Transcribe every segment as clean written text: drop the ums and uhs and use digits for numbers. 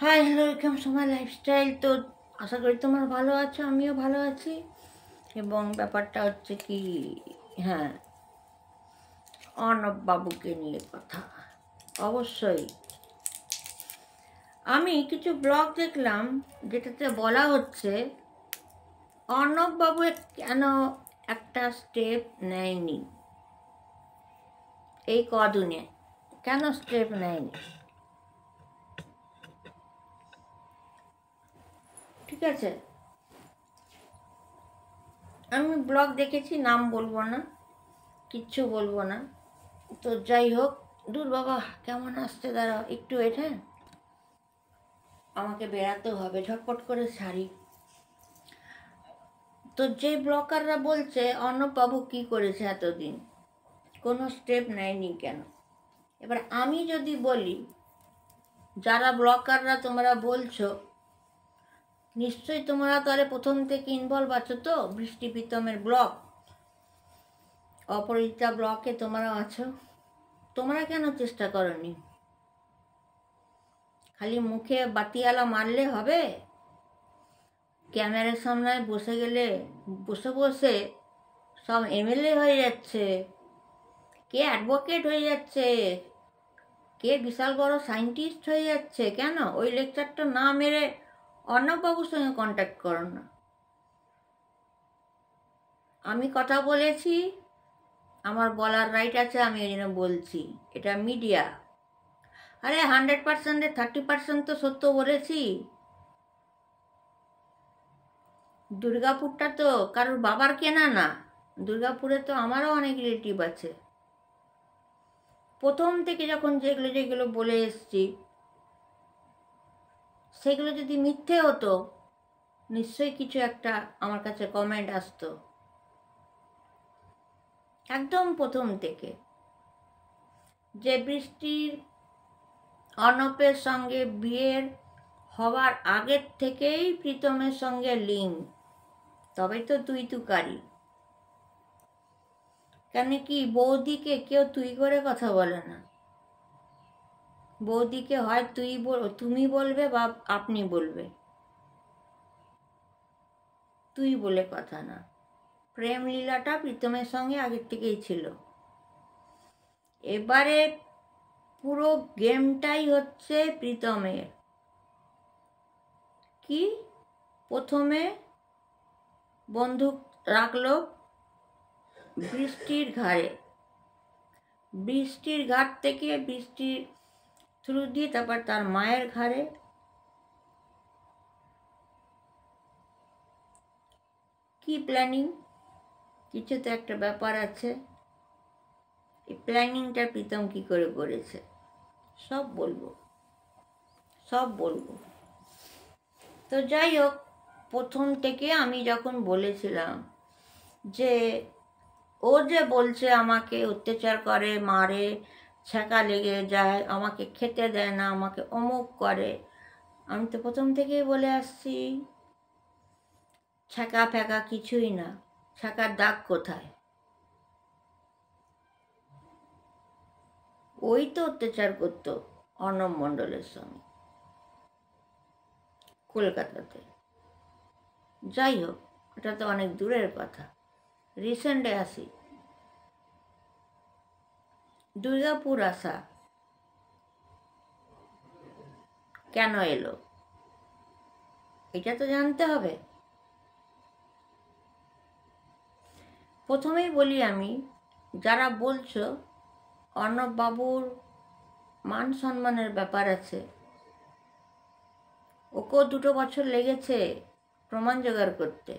Hi hello welcome to my lifestyle. তো আশা করি তোমরা ভালো আছো, আমিও ভালো আছি। এবং ব্যাপারটা হচ্ছে কি, হ্যাঁ, অর্ণব বাবুকে নিয়ে কথা। অবশ্যই আমি কিছু ব্লগ দেখলাম যেটাতে বলা হচ্ছে অর্ণব বাবু কেন একটা স্টেপ নেয়নি, এই কদিনে কেন স্টেপ নেয়নি। ঠিক আছে, আমি ব্লগ দেখেছি, নাম বলবো না, কিচ্ছু বলবো না। তো যাই হোক, দূর বাবা কেমন আসছে, দাঁড়াও একটু এটা, আমাকে বেরাতেও হবে, ঝটপট করে ছাড়ি। তো যে ব্লকাররা বলছে অর্ণববাবু কী করেছে এতদিন, কোনো স্টেপ নেয়নি কেন। এবার আমি যদি বলি, যারা ব্লকাররা তোমরা বলছো, নিশ্চয়ই তোমরা তাহলে প্রথম থেকে ইনভলভ আছো। তো বৃষ্টি প্রীতমের ব্লক, অপরাজিতা ব্লকে তোমরা আছো, তোমরা কেন চেষ্টা করনি? খালি মুখে বাতিয়ালা মারলে হবে? ক্যামেরার সামনে বসে গেলে বসে বসে সব এমএলএ হয়ে যাচ্ছে, কে অ্যাডভোকেট হয়ে যাচ্ছে, কে বিশাল বড় সায়েন্টিস্ট হয়ে যাচ্ছে। কেন ওই লেকচারটা না মেরে অর্ণববাবুর সঙ্গে কন্ট্যাক্ট করো না? আমি কথা বলেছি, আমার বলার রাইট আছে, আমি এই জন্য বলছি। এটা মিডিয়া, আরে 100%-এ 30% তো সত্য বলেছি। দুর্গাপুরটা তো কারোর বাবার কেনা না, দুর্গাপুরে তো আমারও অনেক রিলেটিভ আছে। প্রথম থেকে যখন যেগুলো যেগুলো বলে এসছি, সেগুলো যদি মিথ্যে হতো নিশ্চয়ই কিছু একটা আমার কাছে কমেন্ট আসতো। একদম প্রথম থেকে যে বৃষ্টির অর্ণবের সঙ্গে বিয়ের হওয়ার আগের থেকেই প্রীতমের সঙ্গে লিঙ্ক, তবে তো তুই তুকারি। কেন কি বৌদিকে কেউ তুই করে কথা বলে না, বৌদিকে হয় তুমি বলবে বা আপনি বলবে, তুই বলে কথা না। প্রেম লীলাটা প্রীতমের সঙ্গে আগের থেকেই ছিল। এবারে পুরো গেমটাই হচ্ছে প্রীতমের। কি, প্রথমে বন্দুক রাখলো বৃষ্টির ঘাড়ে, বৃষ্টির ঘাট থেকে বৃষ্টির থ্রু দিয়ে তারপর তার মায়ের ঘাড়ে। কি প্ল্যানিং, কিছু তো একটা ব্যাপার আছে। এই প্ল্যানিংটা প্রীতম কী করে করেছে সব বলবো, সব বলবো। তো যাই হোক, প্রথম থেকে আমি যখন বলেছিলাম যে ও যে বলছে আমাকে অত্যাচার করে, মারে, ছ্যাঁকা লেগে যায়, আমাকে খেতে দেয় না, আমাকে অমুক করে, আমি তো প্রথম থেকেই বলে আসছি ছ্যাঁকা ফ্যাঁকা কিছুই না। ছ্যাঁকার দাগ কোথায়? ওই তো অত্যাচার করতো অর্ণব মণ্ডলের সঙ্গে কলকাতাতে। যাই হোক, এটা তো অনেক দূরের কথা। রিসেন্টে আসি, দুর্গাপুর আসা কেন এলো এটা তো জানতে হবে। প্রথমেই বলি আমি, যারা বলছো অর্ণব বাবুর মান সম্মানের ব্যাপার আছে, ওকেও 2 বছর লেগেছে প্রমাণ জোগাড় করতে।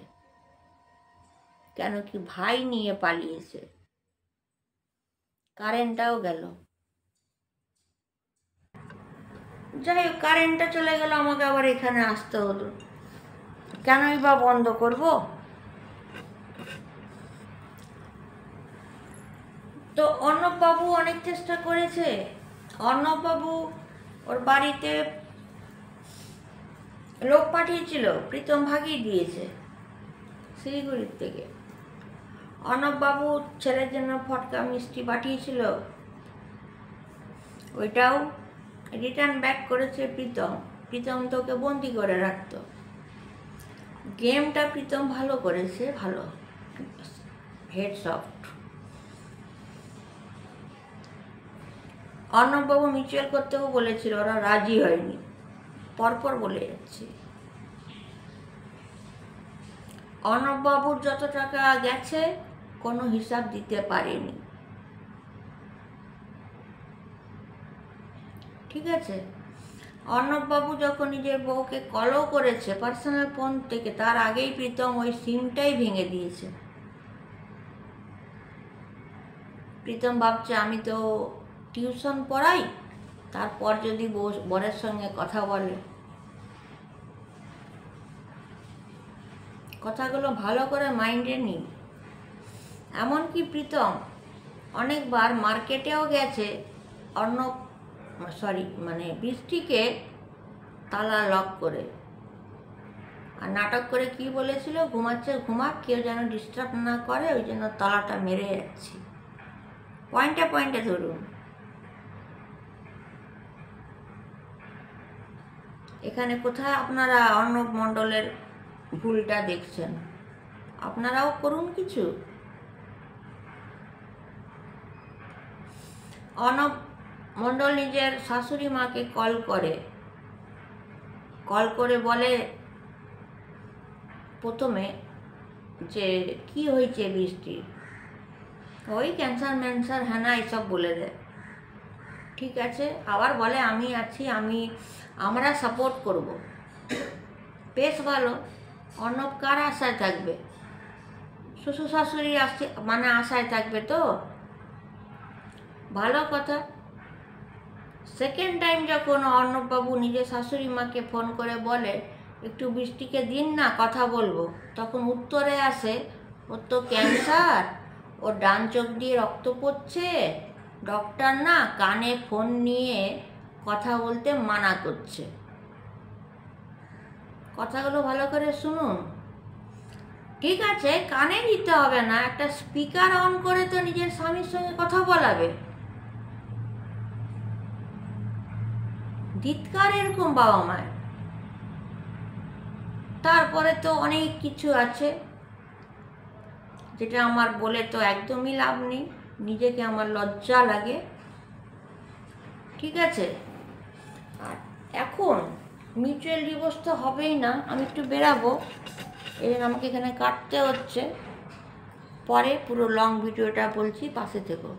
কেন কি ভাই নিয়ে পালিয়েছে, কারেন্টটাও গেল। যাই হোক, কারেন্টটা চলে গেল, আমাকে আবার এখানে আসতে হলো। কেনই বা বন্ধ করব? তো অর্ণববাবু অনেক চেষ্টা করেছে। অর্ণববাবু ওর বাড়িতে লোক পাঠিয়েছিল, প্রীতম ভাগিয়ে দিয়েছে শিলিগুড়ির থেকে। অর্ণববাবু ছেলের জন্য ফটকা মিষ্টি পাঠিয়েছিল, ওইটাও রিটার্ন ব্যাক করেছে প্রীতম। প্রীতম তোকে বন্দি করে রাখতো। গেমটা প্রীতম ভালো করেছে, ভালো, হেড সফট। অর্ণববাবু মিউচুয়াল করতেও বলেছিল, ওরা রাজি হয়নি, পরপর বলে যাচ্ছি। অর্ণববাবুর যত টাকা গেছে কোনো হিসাব দিতে পারেনি, ঠিক আছে। অর্ণববাবু যখন নিজের বউকে কলও করেছে পার্সোনাল ফোন থেকে, তার আগেই প্রীতম ওই সিমটাই ভেঙে দিয়েছে। প্রীতম ভাবছে আমি তো টিউশন পড়াই, তারপর যদি বরের সঙ্গে কথা বলে। কথাগুলো ভালো করে মাইন্ডে নিই। এমনকি প্রীতম অনেকবার মার্কেটেও গেছে বৃষ্টিকে তালা লক করে, আর নাটক করে কি বলেছিল, ঘুমাচ্ছে ঘুমাক, কেউ যেন ডিস্টার্ব না করে, ওই জন্য তালাটা মেরে যাচ্ছি। পয়েন্টে পয়েন্টে ধরুন। এখানে কোথায় আপনারা অর্ণব মণ্ডলের ভুলটা দেখছেন? আপনারাও করুন কিছু। অর্ণব মণ্ডল নিজের শাশুড়ি মাকে কল করে বলে প্রথমে যে কি হয়েছে বৃষ্টি, ওই ক্যান্সার ম্যান্সার হ্যানা এইসব বলে দেয়, ঠিক আছে। আবার বলে আমি আছি, আমরা সাপোর্ট করব। বেশ ভালো। অর্ণব কার আশায় থাকবে? শ্বশুর শাশুড়ি আশায় থাকবে তো, ভালো কথা। সেকেন্ড টাইম যখন অর্ণববাবু নিজের শাশুড়ি মাকে ফোন করে বলে একটু বৃষ্টিকে দিন না, কথা বলবো, তখন উত্তরে আসে ওর তো ক্যান্সার, ওর ডান চোখ দিয়ে রক্ত পড়ছে, ডক্টর না কানে ফোন নিয়ে কথা বলতে মানা করছে। কথাগুলো ভালো করে শুনুন, ঠিক আছে। কানে দিতে হবে না, একটা স্পিকার অন করে তো নিজের স্বামীর সঙ্গে কথা বলাবে। ধিৎকার এরকম বাবা মায়ের। তারপরে তো অনেক কিছু আছে যেটা আমার বলে তো একদমই লাভ নেই, নিজেকে আমার লজ্জা লাগে, ঠিক আছে। আর এখন মিউচুয়াল ডিভোর্স তো হবেই না, আমি একটু বেরাবো, আমাকে এখানে কাটতে হচ্ছে, পরে পুরো লং ভিডিওটা বলছি, পাশে থেকো।